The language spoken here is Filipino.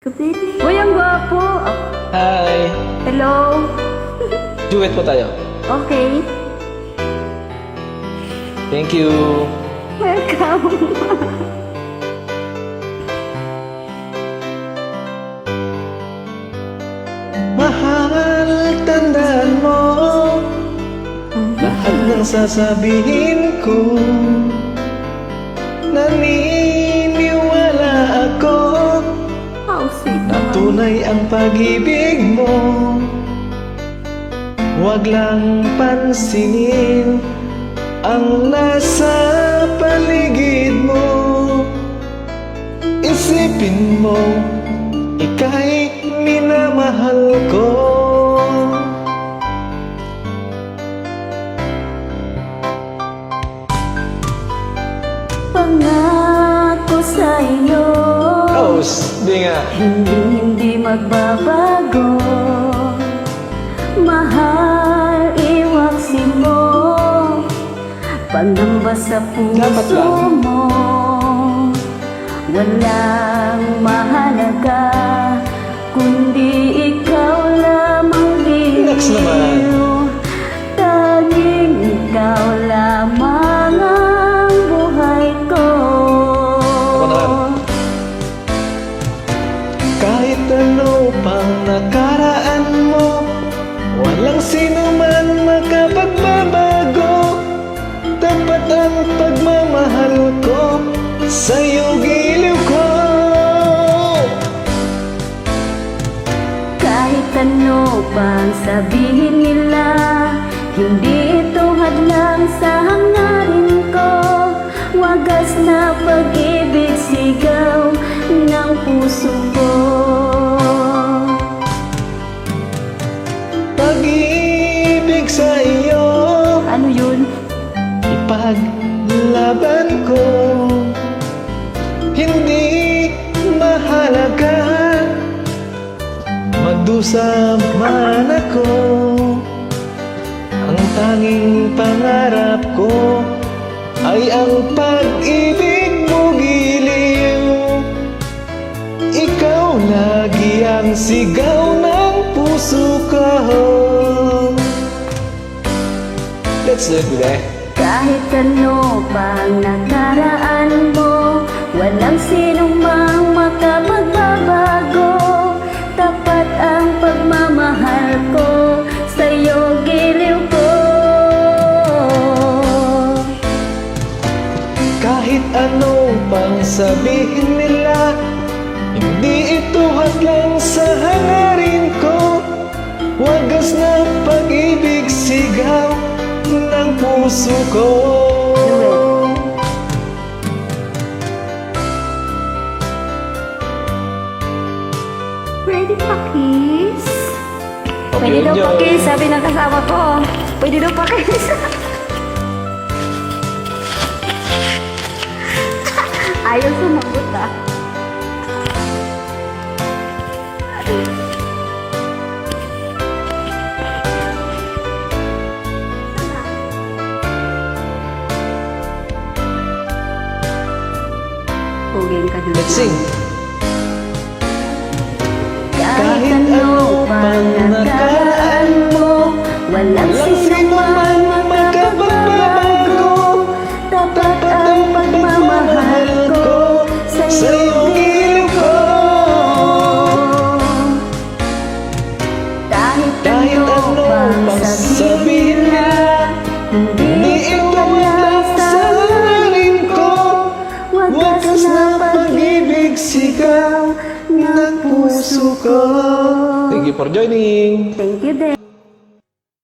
Uy, ang gwapo! Hi! Hello? Duet po tayo. Okay. Thank you. Welcome. Mahal, tandaan mo lahat ng sasabihin ko. Naniniwala ako How sweet na naman. tunay ang pag-ibig mo. Huwag lang pansinin ang nasa paligid mo. Isipin mo, ika'y minamahal ko. Pangako sa iyo, Oh, di nga. hindi magbabago. Mahal, iwaksi mo pangamba sa Dapat puso lang. mo. Walang mahalaga kundi ikaw lamang Next naman. din. Tanging ikaw lamang ang buhay ko. Ako naman. Kahit ano pang nakaraan mo, walang sino man makapagbabago. Dapat ang pagmamahal ko sa'yo giliw ko. Kahit ano pang sabihin nila, hindi ito hadlang sa hangarin ko. Wagas na pag-ibig sigaw ng puso ko. Pag-ibig sa iyo, Ano yun? ipaglaban ko. Hindi mahalaga magdusa man ako. Ang tanging pangarap ko ay ang pag-ibig mo giliw. Ikaw lagi ang sigaw ng puso ko. Let's do it, bebe. Kahit ano pang nakaraan mo, walang sinong mang makapagbabago. Tapat ang pagmamahal ko, sa'yo giliw ko. Kahit ano pang sabihin nila, hindi ito hadlang sa hangarin ko. Wagas na pag-ibig sigaw ng puso ko. Pwede pa kiss? Okay, Pwede daw pa enjoy. kiss, sabi ng kasama ko. Pwede daw pa kiss. Ayaw sumagot ah. Puging ka dun. Let's sing. Kahit ano pang nakaraan mo, walang sino man makapagbabago. Tapat ang pagmamahal ko sa'yo giliw ko. Kahit ano pang sabihin nila, hindi ito lang sa hangarin ko. Wagas na pag-ibig sigaw ng puso ko. Thank you for joining. Thank you, din.